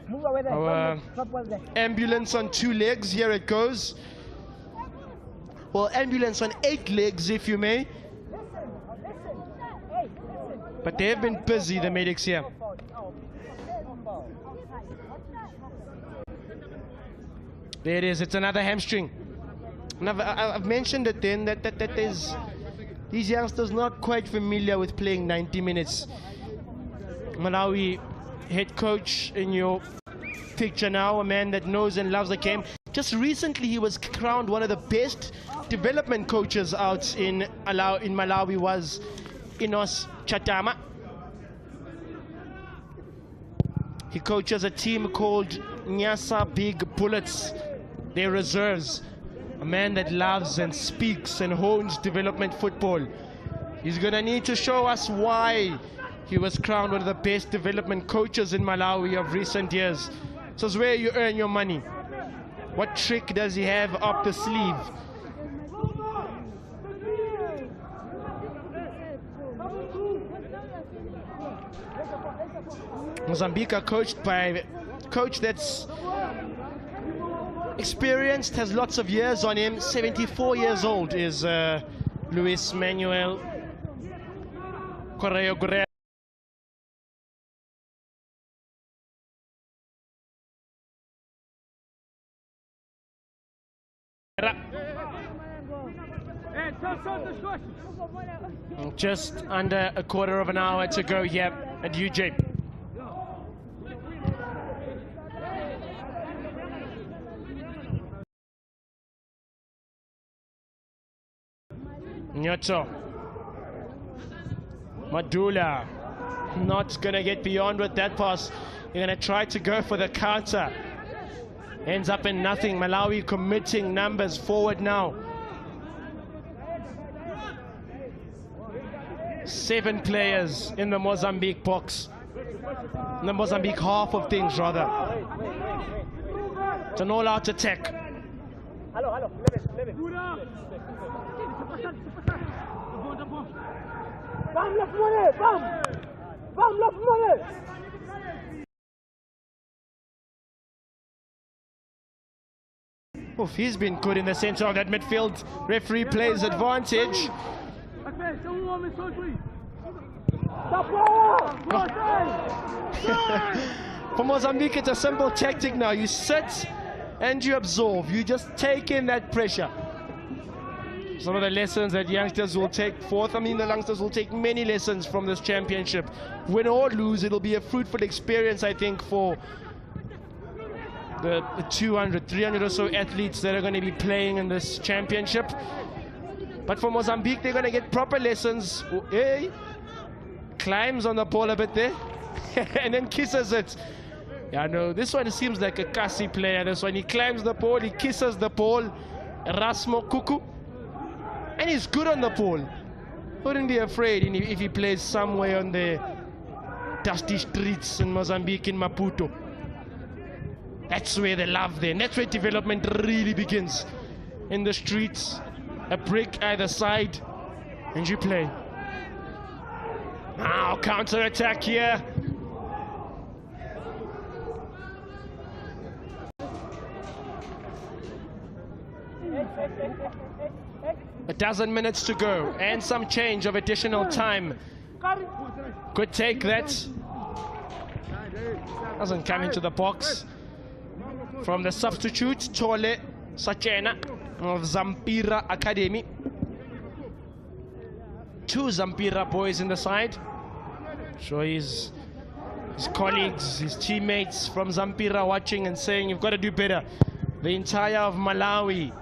Move away there. Our ambulance on 2 legs. Here it goes. Well, ambulance on 8 legs, if you may. But they have been busy, the medics here. There it is. It's another hamstring. And I've mentioned it then that there's these youngsters not quite familiar with playing 90 minutes. Malawi head coach in your picture now, a man that knows and loves the game. Just recently he was crowned one of the best development coaches out in Malawi, was Inos Chatama. He coaches a team called Nyasa Big Bullets. They're reserves. A man that loves and speaks and hones development football. He's gonna need to show us why he was crowned one of the best development coaches in Malawi of recent years. So it's where you earn your money. What trick does he have up the sleeve? Mozambique are coached by a coach that's experienced, has lots of years on him. 74 years old is Luis Manuel Correa. Just under a quarter of an hour to go here at UJ. Nyoto. Madula. Not going to get beyond with that pass. You're going to try to go for the counter. Ends up in nothing. Malawi committing numbers forward now. 7 players in the Mozambique box. In the Mozambique half of things, rather. It's an all-out attack. Oof, he's been good in the center of that midfield. Referee plays advantage. For Mozambique, it's a simple tactic now. You sit and you absorb. You just take in that pressure. Some of the lessons that youngsters will take forth. I mean, the youngsters will take many lessons from this championship. Win or lose, it'll be a fruitful experience, I think, for the 200, 300 or so athletes that are going to be playing in this championship. But for Mozambique, they're going to get proper lessons. Hey, climbs on the ball a bit there and then kisses it. Yeah, no, this one seems like a Kasi player. This one, he climbs the ball, he kisses the ball. Erasmo Kuku. And he's good on the ball. Wouldn't be afraid if he plays somewhere on the dusty streets in Mozambique, in Maputo. That's where the love there. And that's where development really begins. In the streets, a brick either side, and you play. Now, counter-attack here. A dozen minutes to go, and some change of additional time. Could take that. Doesn't come into the box. From the substitute, Tole Sachena of Zampira Academy. 2 Zampira boys in the side. So his colleagues, his teammates from Zampira watching and saying, you've got to do better. The entire of Malawi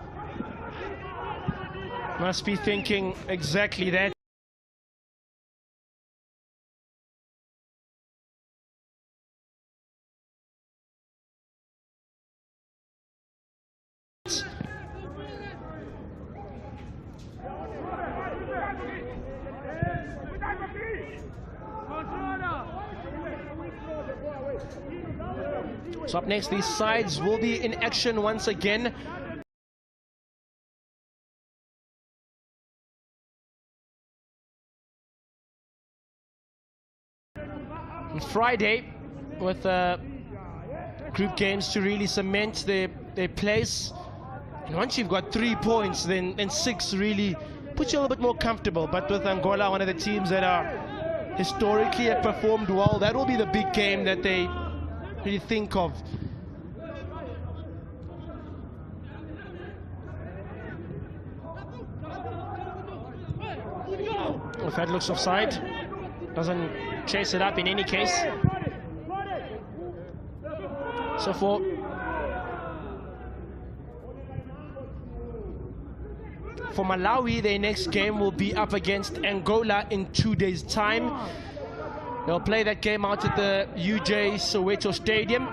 must be thinking exactly that. So up next, these sides will be in action once again. On Friday, with group games to really cement their place. And once you've got 3 points, then 6 really puts you a little bit more comfortable. But with Angola, one of the teams that are historically have performed well, that will be the big game that they really think of. If that looks offside, doesn't chase it up in any case. So for Malawi, their next game will be up against Angola in 2 days' time. They'll play that game out at the UJ Soweto Stadium.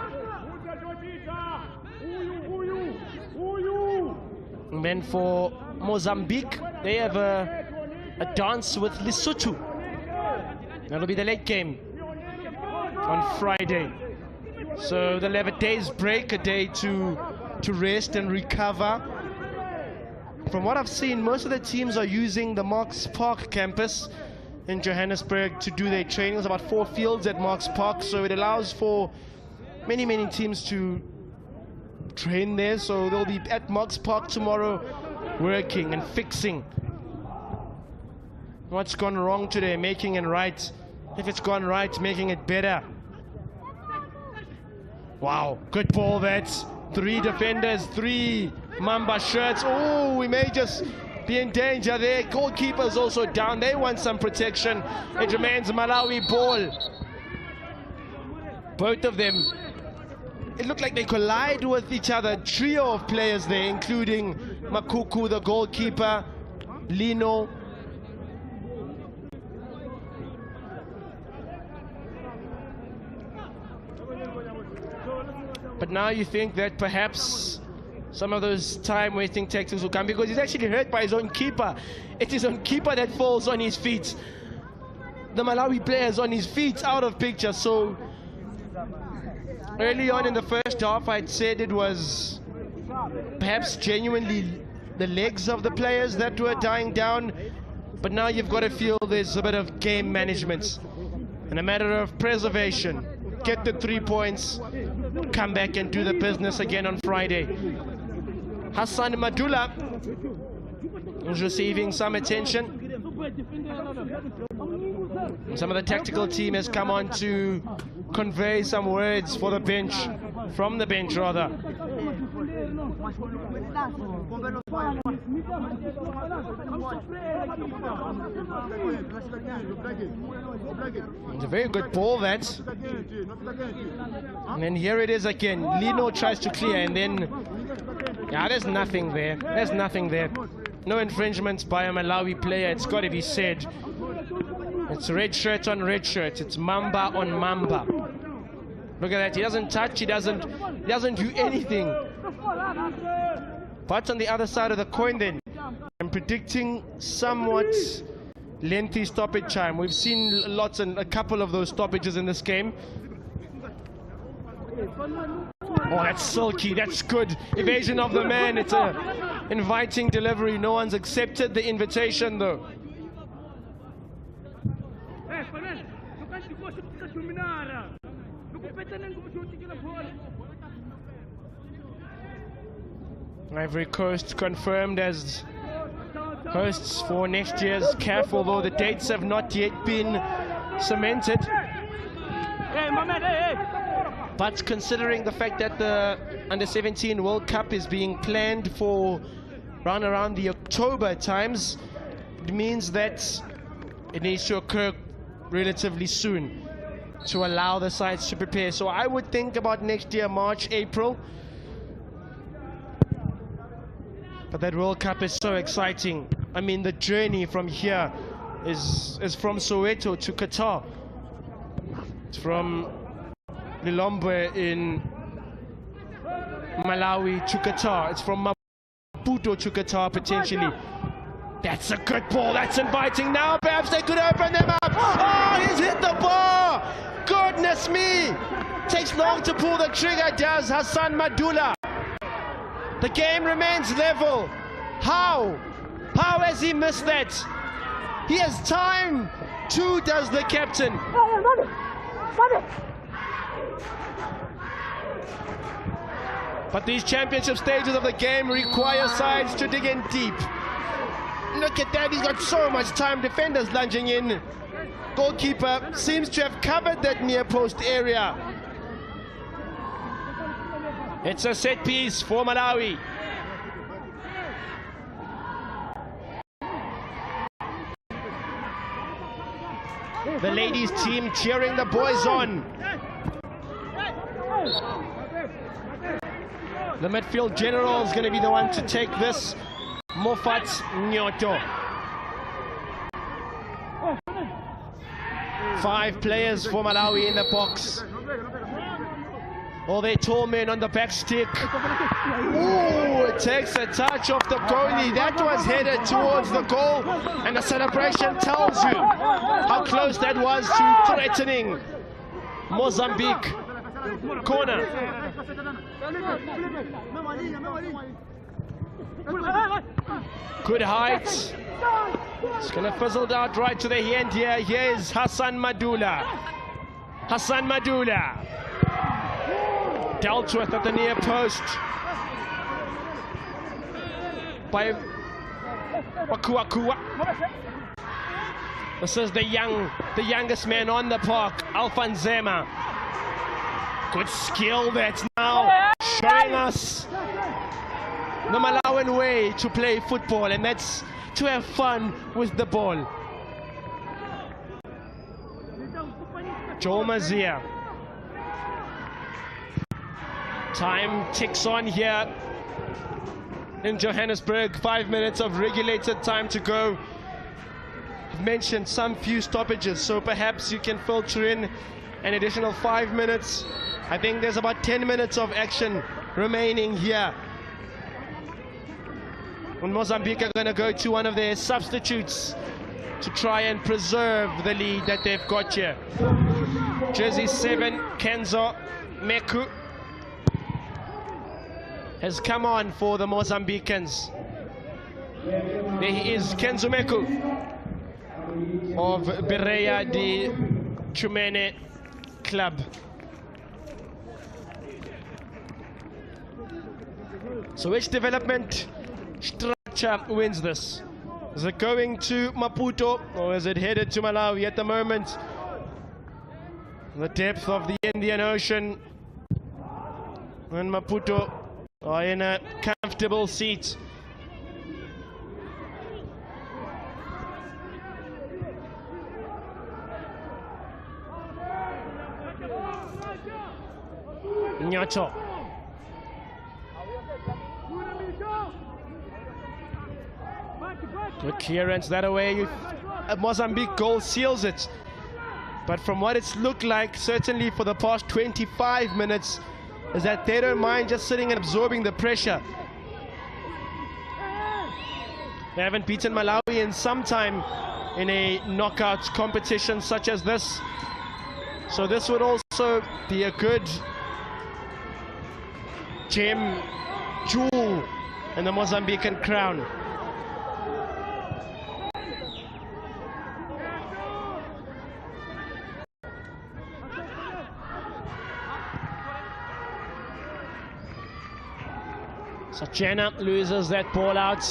And then for Mozambique, they have a dance with Lesotho. That'll be the late game on Friday. So they'll have a day's break, a day to rest and recover. From what I've seen, most of the teams are using the Marks Park campus in Johannesburg to do their training. There's about 4 fields at Marks Park, so it allows for many teams to train there. So they'll be at Marks Park tomorrow working and fixing what's gone wrong today, making it right. If it's gone right, making it better. Wow, good ball that. 3 defenders, 3 Mamba shirts. Oh, we may just be in danger there. Goalkeeper's also down. They want some protection. It remains Malawi ball. Both of them, it looked like they collide with each other. Trio of players there, including Makuku, the goalkeeper, Lino. But now you think that perhaps some of those time-wasting tactics will come, because he's actually hurt by his own keeper. It is his own keeper that falls on his feet. The Malawi player's on his feet, out of picture. So early on in the first half, I'd said it was perhaps genuinely the legs of the players that were dying down. But now you've got to feel there's a bit of game management and a matter of preservation. Get the 3 points, come back and do the business again on Friday. Hassan Madula is receiving some attention. Some of the tactical team has come on to convey some words for the bench, from the bench rather. It's a very good ball that. And then here it is again. Lino tries to clear, and then there's nothing there. There's nothing there. No infringements by a Malawi player, it's got to be said. It's red shirt on red shirt. It's Mamba on Mamba. Look at that. He doesn't touch. He doesn't do anything. But on the other side of the coin then, I'm predicting somewhat lengthy stoppage time. We've seen lots and a couple of those stoppages in this game. Oh, that's silky. That's good. Evasion of the man. It's a inviting delivery. No one's accepted the invitation though. Ivory Coast confirmed as hosts for next year's CAF, although the dates have not yet been cemented. But considering the fact that the Under-17 World Cup is being planned for around the October times, it means that it needs to occur relatively soon to allow the sides to prepare. So I would think about next year, March, April. But that World Cup is so exciting. I mean, the journey from here is from Soweto to Qatar. It's from Lilongwe in Malawi to Qatar. It's from Maputo to Qatar potentially. That's a good ball. That's inviting now. Perhaps they could open them up. Oh, he's hit the bar. Goodness me. Takes long to pull the trigger, does Hassan Madula. The game remains level. How? How has he missed that? He has time. 2 does the captain. But these championship stages of the game require sides to dig in deep. Look at that, he's got so much time. Defenders lunging in. Goalkeeper seems to have covered that near post area. It's a set piece for Malawi. The ladies team cheering the boys on. The midfield general is going to be the one to take this. Mofat Nyoto. 5 players for Malawi in the box. All their tall men on the back stick. Ooh, it takes a touch off the goalie. That was headed towards the goal, and the celebration tells you how close that was to threatening Mozambique. Corner. Good height. It's going to fizzle out right to the end here. Here's Hassan Madula. Hassan Madula. Dealt with at the near post by Wakuakua. This is the youngest man on the park, Alfanzema. Good skill that's now showing us the Malawian way to play football, and that's to have fun with the ball. Joel Mazia. Time ticks on here in Johannesburg. 5 minutes of regulated time to go. I've mentioned some few stoppages, so perhaps you can filter in an additional 5 minutes. I think there's about 10 minutes of action remaining here. When Mozambique are going to go to one of their substitutes to try and preserve the lead that they've got here. Jersey 7, Kenzo Meku, has come on for the Mozambicans. There he is, Kenzo Meku of Bereia de Chumene Club. So which development structure wins this? Is it going to Maputo or is it headed to Malawi at the moment? The depth of the Indian Ocean, and Maputo are in a comfortable seat. Nyoto. Good clearance that away. A Mozambique goal seals it. But from what it's looked like, certainly for the past 25 minutes, is that they don't mind just sitting and absorbing the pressure. They haven't beaten Malawi in some time in a knockout competition such as this. So this would also be a good gem, jewel in the Mozambican crown. Sachena loses that ball out.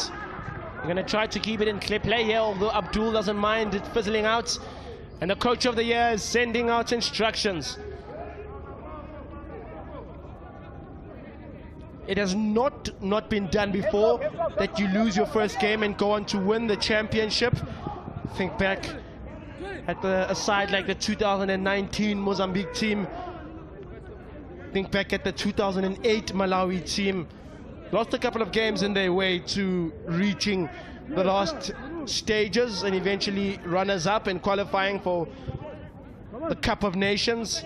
They're going to try to keep it in clear play here, although Abdul doesn't mind it fizzling out. And the coach of the year is sending out instructions. It has not been done before that you lose your first game and go on to win the championship. Think back at a side like the 2019 Mozambique team. Think back at the 2008 Malawi team. Lost a couple of games in their way to reaching the last stages and eventually runners-up and qualifying for the Cup of Nations.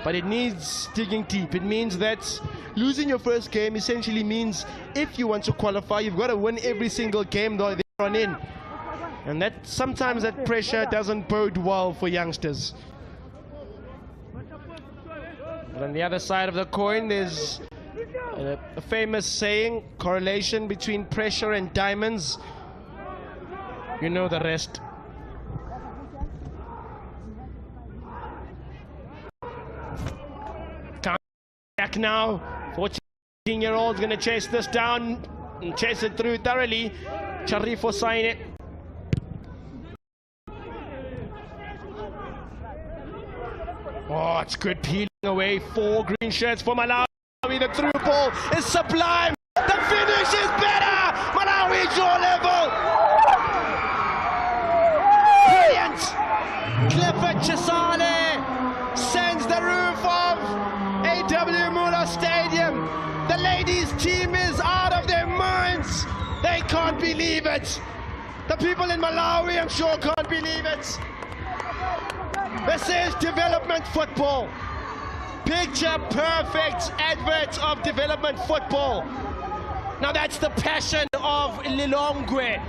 But it needs digging deep. It means that losing your first game essentially means if you want to qualify, you've got to win every single game that they run in. And that sometimes that pressure doesn't bode well for youngsters. But on the other side of the coin, there's a famous saying, correlation between pressure and diamonds. You know the rest. back now. 14-year-old's going to chase this down and chase it through thoroughly. Charifo Saine. Oh, it's good peeling away. 4 green shirts for Malawi. The through ball is sublime. The finish is better. Malawi draw level. Brilliant. Clifford Chisale sends the roof of AW Mula Stadium. The ladies' team is out of their minds. They can't believe it. The people in Malawi, I'm sure, can't believe it. This is development football. Picture perfect advert of development football. Now that's the passion of Lilongwe.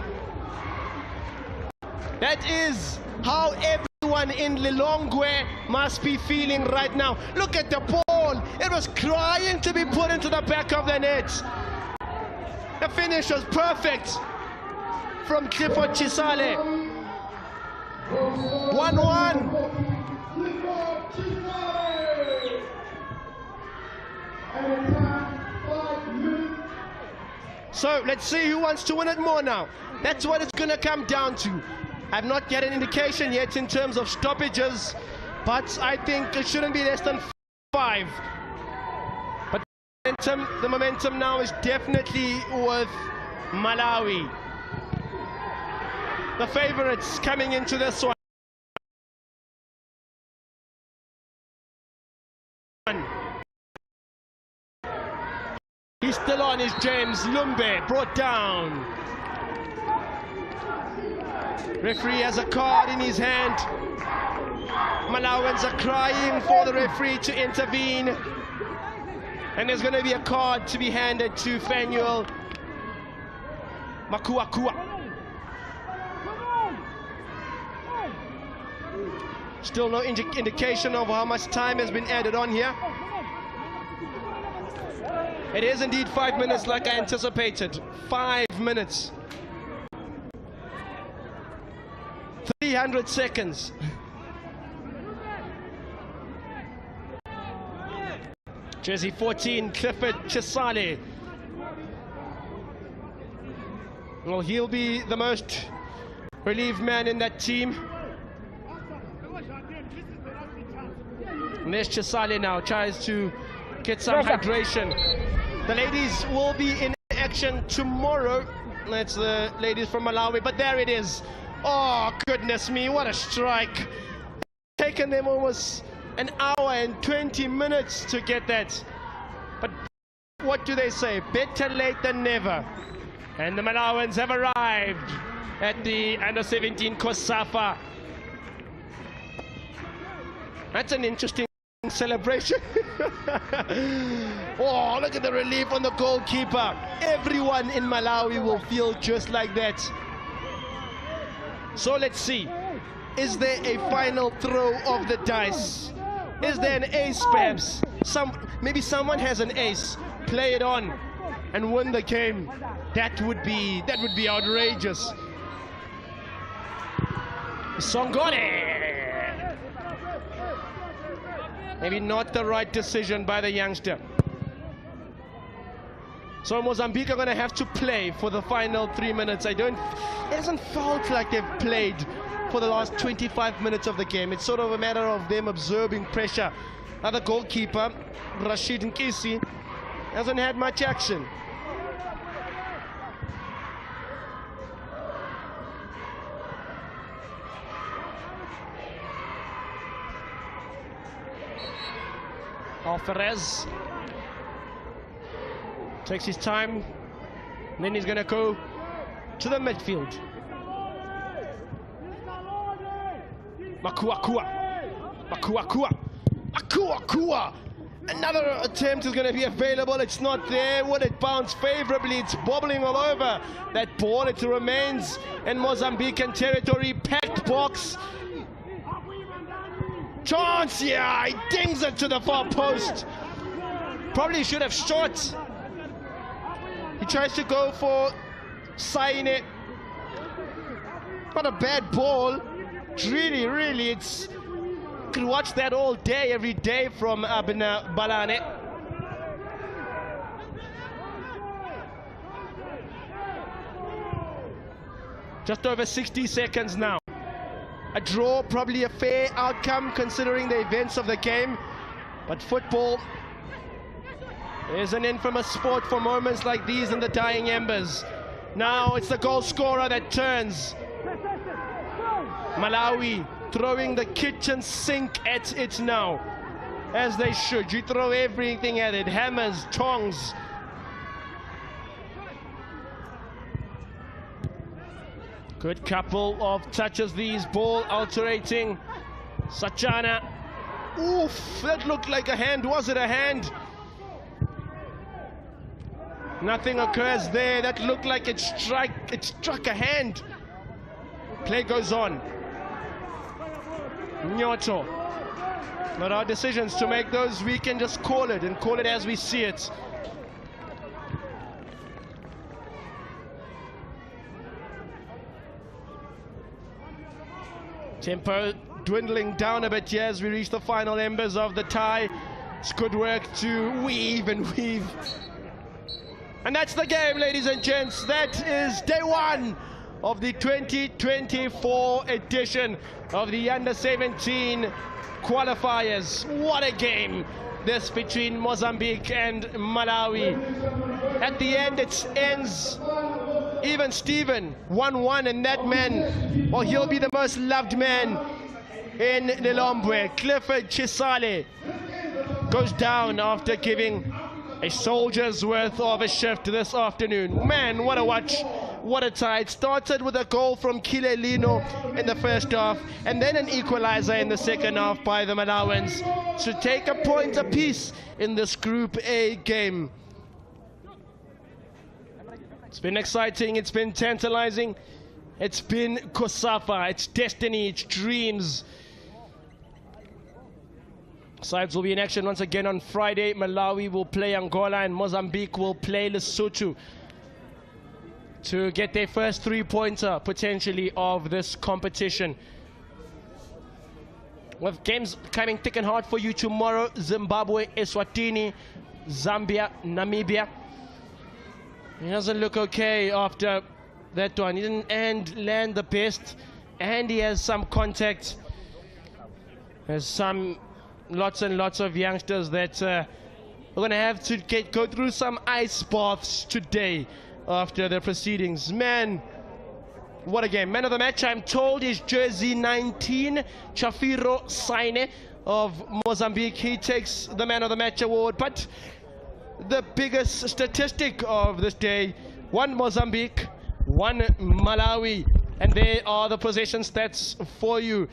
That is how everyone in Lilongwe must be feeling right now. Look at the ball. It was crying to be put into the back of the net. The finish was perfect from Clifford Chisale. 1-1. So let's see who wants to win it more now. That's what it's going to come down to. I've not get an indication yet in terms of stoppages, but I think it shouldn't be less than 5. But the momentum now is definitely with Malawi. The favorites coming into this one. He's still on, is James Lumbe, brought down. Referee has a card in his hand. Malawans are crying for the referee to intervene. And there's going to be a card to be handed to Fanuel Makuakua. Still no indication of how much time has been added on here. It is indeed 5 minutes like I anticipated. 5 minutes. 300 seconds. Jersey 14, Clifford Chisale. Well, he'll be the most relieved man in that team. And there's Chisale now, tries to get some hydration. The ladies will be in action tomorrow. That's the ladies from Malawi, but there it is. Oh, goodness me, what a strike. Taken them almost an hour and 20 minutes to get that. But what do they say? Better late than never. And the Malawans have arrived at the Under-17 COSAFA. That's an interesting celebration. Oh, look at the relief on the goalkeeper. Everyone in Malawi will feel just like that. So let's see. Is there a final throw of the dice? Is there an ace perhaps? Maybe someone has an ace. Play it on and win the game. That would be outrageous. Songone. Maybe not the right decision by the youngster. So Mozambique are going to have to play for the final 3 minutes. It doesn't felt like they've played for the last 25 minutes of the game. It's sort of a matter of them absorbing pressure. Now the goalkeeper, Rashid Nkisi, hasn't had much action. Alvarez takes his time, and then he's going to go to the midfield. Makuakua. Another attempt is going to be available. It's not there. Would it bounce favorably? It's bobbling all over that ball. It remains in Mozambican territory. Packed box. Chance, yeah, he dings it to the far post. Probably should have shot. He tries to go for Saine. Not a bad ball. Really, it's... You can watch that all day, every day from Abena Balane. Just over 60 seconds now. A draw, probably a fair outcome considering the events of the game. But football is an infamous sport for moments like these in the dying embers. Now it's the goal scorer that turns. Malawi throwing the kitchen sink at it now, as they should. You throw everything at it, hammers, tongs. Good couple of touches these, ball alterating. Sachana. Oof, that looked like a hand. Was it a hand? Nothing occurs there. That looked like it struck a hand. Play goes on. Nyoto. Not our decisions to make those. We can just call it and call it as we see it. Tempo dwindling down a bit here as we reach the final embers of the tie. It's good work to weave and weave. And that's the game, ladies and gents. That is day one of the 2024 edition of the Under-17 qualifiers. What a game this between Mozambique and Malawi. At the end, it ends even Steven, 1-1, and that man, well, he'll be the most loved man in Lilongwe. Clifford Chisale goes down after giving a soldier's worth of a shift this afternoon. Man, what a watch, what a tie. It started with a goal from Kilelino in the first half, and then an equalizer in the second half by the Malawans to take a point apiece in this Group A game. It's been exciting, it's been tantalizing, it's been COSAFA, it's destiny, it's dreams. Sides will be in action once again on Friday. Malawi will play Angola and Mozambique will play Lesotho to get their first three-pointer potentially of this competition. With games coming thick and hard for you tomorrow: Zimbabwe, Eswatini, Zambia, Namibia. He doesn't look okay after that one. He didn't land the best, and he has some contact. There's lots and lots of youngsters that are going to have to go through some ice baths today after the proceedings. Man, what a game. Man of the match, I'm told, is jersey 19, Chafiro Saine of Mozambique. He takes the man of the match award. But the biggest statistic of this day: 1 Mozambique, 1 Malawi. And there are the possession stats for you.